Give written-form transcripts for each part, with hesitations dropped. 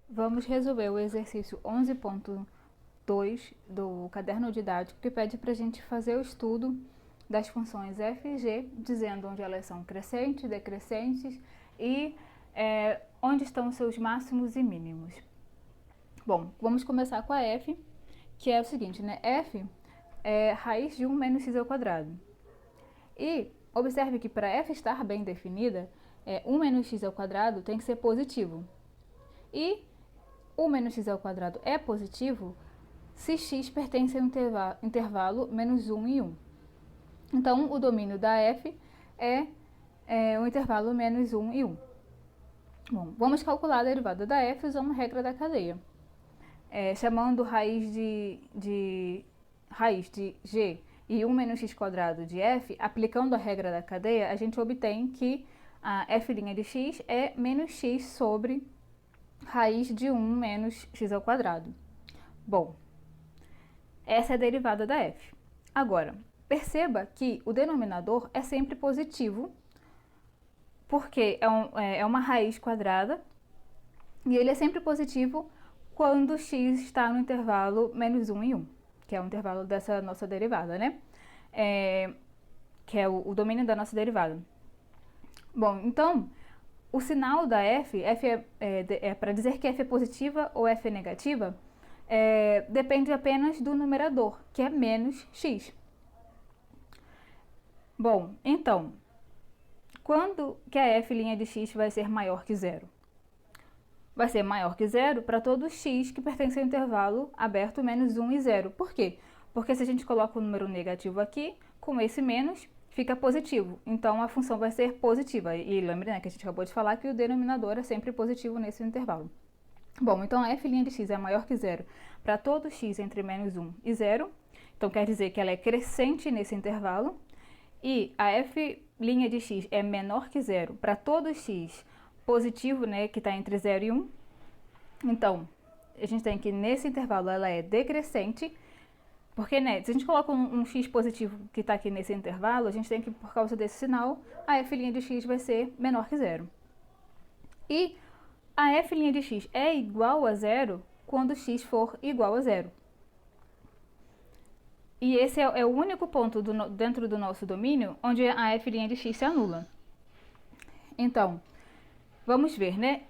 Vamos resolver o exercício 11.2 do caderno didático, que pede para a gente fazer o estudo das funções f e g, dizendo onde elas são crescentes, decrescentes e onde estão seus máximos e mínimos. Bom, vamos começar com a f, que é o seguinte, né? F é raiz de 1 menos x ao quadrado. E observe que para f estar bem definida, 1 menos x ao quadrado tem que ser positivo. E 1 menos x ao quadrado é positivo se x pertence ao intervalo menos 1 e 1. Então, o domínio da f é o intervalo menos 1 e 1. Bom, vamos calcular a derivada da f usando a regra da cadeia. Chamando raiz de g e 1 menos x quadrado de f, aplicando a regra da cadeia, a gente obtém que a f' de x é menos x sobre raiz de 1 menos x ao quadrado. Bom, essa é a derivada da f. Agora, perceba que o denominador é sempre positivo, porque é uma raiz quadrada, e ele é sempre positivo quando x está no intervalo menos 1 e 1, que é o intervalo dessa nossa derivada, né? Que é o domínio da nossa derivada. Bom, então, o sinal da f é para dizer que f é positiva ou f é negativa, depende apenas do numerador, que é menos x. Bom, então, quando que a f' de x vai ser maior que zero? Vai ser maior que zero para todo x que pertence ao intervalo aberto menos 1 e 0. Por quê? Porque se a gente coloca o número negativo aqui, com esse menos, fica positivo. Então, a função vai ser positiva. E lembre, né, que a gente acabou de falar que o denominador é sempre positivo nesse intervalo. Bom, então a f' de x é maior que zero para todo x entre menos 1 e 0. Então, quer dizer que ela é crescente nesse intervalo. E a f' de x é menor que zero para todo x positivo, né, que está entre 0 e 1. Então, a gente tem que nesse intervalo ela é decrescente, porque, né, se a gente coloca um x positivo que está aqui nesse intervalo, a gente tem que, por causa desse sinal, a f' de x vai ser menor que zero. E a f' de x é igual a zero quando x for igual a zero. E esse é o único ponto dentro do nosso domínio onde a f' de x se anula. Então, vamos ver, né?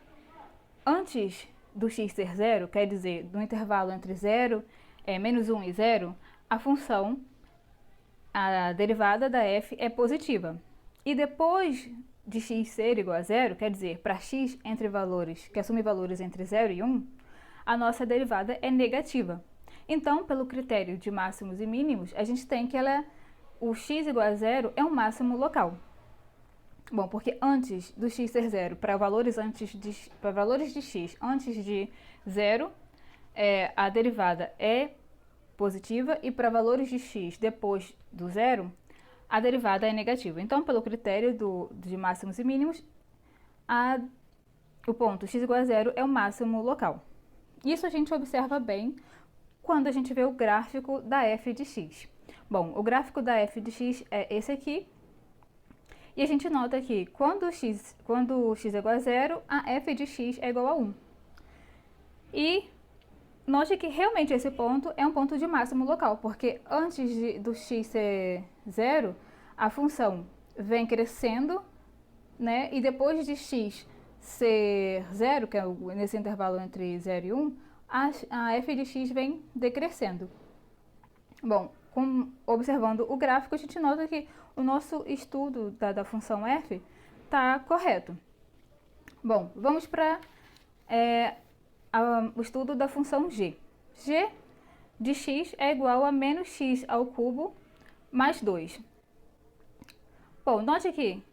Antes do x ser zero, quer dizer, do intervalo entre 0, menos 1 e 0, a função, a derivada da f é positiva. E depois de x ser igual a zero, quer dizer, para x entre valores, que assume valores entre 0 e 1, a nossa derivada é negativa. Então, pelo critério de máximos e mínimos, a gente tem que o x igual a zero é um máximo local. Bom, porque antes do x ser zero, para valores de x antes de zero, a derivada é positiva, e para valores de x depois do zero, a derivada é negativa. Então, pelo critério de máximos e mínimos, o ponto x igual a zero é o máximo local. Isso a gente observa bem quando a gente vê o gráfico da f de x. Bom, o gráfico da f de x é esse aqui. E a gente nota que quando x é igual a zero, a f de x é igual a 1. E note que realmente esse ponto é um ponto de máximo local, porque antes do x ser zero, a função vem crescendo, né? E depois de x ser zero, que é nesse intervalo entre 0 e 1, a f de x vem decrescendo. Bom, observando o gráfico, a gente nota que o nosso estudo da função f está correto. Bom, vamos para o estudo da função g. G de x é igual a menos x ao cubo mais 2. Bom, note aqui,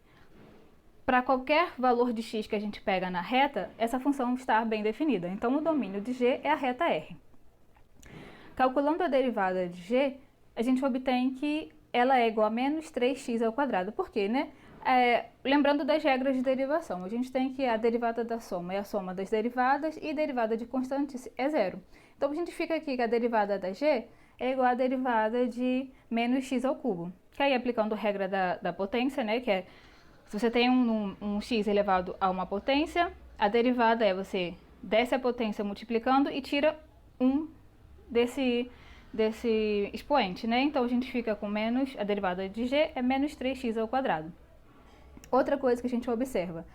para qualquer valor de x que a gente pega na reta, essa função está bem definida. Então, o domínio de g é a reta R. Calculando a derivada de g, a gente obtém que ela é igual a menos 3x ao quadrado. Por quê, né? Lembrando das regras de derivação, a gente tem que a derivada da soma é a soma das derivadas e a derivada de constantes é zero. Então, a gente fica aqui que a derivada da g é igual à derivada de menos x ao cubo. Que aí, aplicando a regra da potência, né, se você tem um x elevado a uma potência, a derivada é você desce a potência multiplicando e tira 1 desse expoente, né? Então a gente fica com menos, a derivada de g é menos 3x ao quadrado. Outra coisa que a gente observa,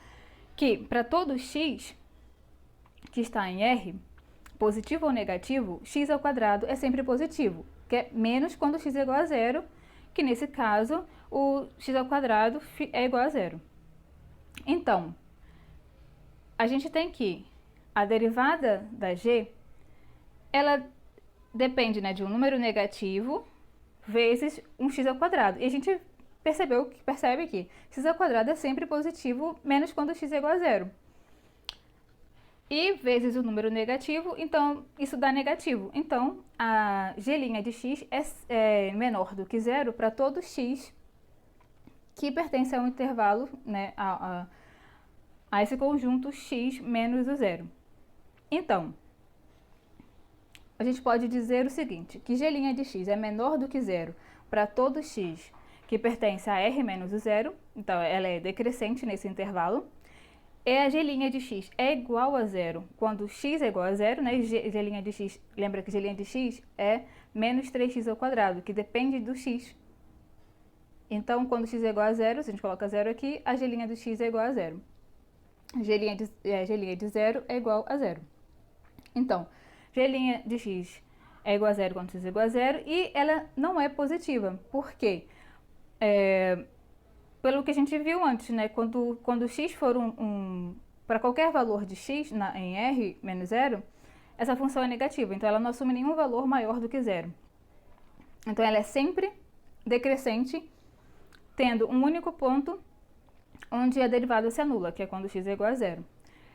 que para todo x que está em R, positivo ou negativo, x ao quadrado é sempre positivo, que é menos quando x é igual a zero, que nesse caso o x ao quadrado é igual a zero. Então, a gente tem que a derivada da g, ela depende, né, de um número negativo vezes um x ao quadrado. E a gente percebe que x ao quadrado é sempre positivo, menos quando x é igual a zero. E vezes o número negativo, então isso dá negativo. Então, a g' de x é menor do que zero para todo x que pertence a um intervalo, né, a esse conjunto x menos o zero. Então, a gente pode dizer o seguinte, que g' de x é menor do que zero para todo x que pertence a r menos o zero, então ela é decrescente nesse intervalo, e a g' de x é igual a zero quando x é igual a zero, né? G' de x, lembra que g' de x é menos 3x ao quadrado, que depende do x. Então, quando x é igual a zero, se a gente coloca zero aqui, a g' de x é igual a zero. G' de zero é igual a zero. Então, g' de x é igual a zero quando x é igual a zero e ela não é positiva. Por quê? Pelo que a gente viu antes, né? Quando x for para qualquer valor de x em R menos zero, essa função é negativa. Então, ela não assume nenhum valor maior do que zero. Então, ela é sempre decrescente, tendo um único ponto onde a derivada se anula, que é quando x é igual a zero.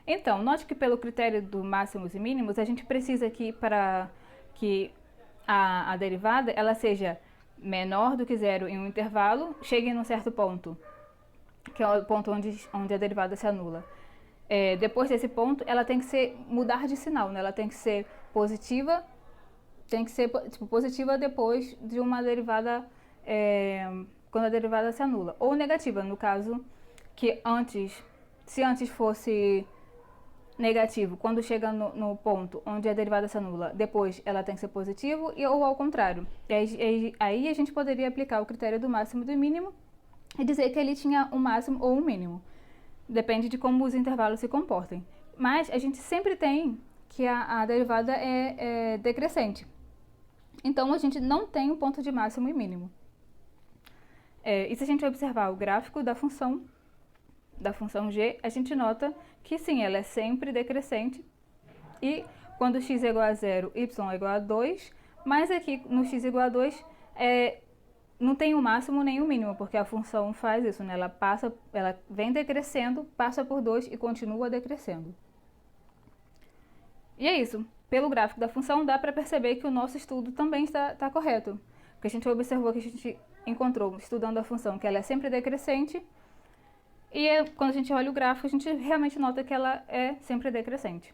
Então, note que pelo critério do máximos e mínimos, a gente precisa que para que a derivada ela seja menor do que zero em um intervalo, chegue num certo ponto, que é o ponto onde a derivada se anula. Depois desse ponto, ela tem que mudar de sinal, né? Ela tem que ser positiva, tem que ser tipo, positiva depois de uma derivada, quando a derivada se anula. Ou negativa, no caso que se antes fosse negativo, quando chega no ponto onde a derivada se anula, depois ela tem que ser positivo, ou ao contrário. Aí a gente poderia aplicar o critério do máximo e do mínimo e dizer que ele tinha um máximo ou um mínimo. Depende de como os intervalos se comportem. Mas a gente sempre tem que a derivada é decrescente. Então, a gente não tem um ponto de máximo e mínimo. E se a gente observar o gráfico da função g, a gente nota que sim, ela é sempre decrescente. E quando x é igual a 0, y é igual a 2, mas aqui no x igual a 2, não tem o máximo nem o mínimo, porque a função faz isso, né? Ela vem decrescendo, passa por 2 e continua decrescendo. E é isso. Pelo gráfico da função, dá para perceber que o nosso estudo também está correto. Porque a gente observou que a gente encontrou, estudando a função, que ela é sempre decrescente. E quando a gente olha o gráfico, a gente realmente nota que ela é sempre decrescente.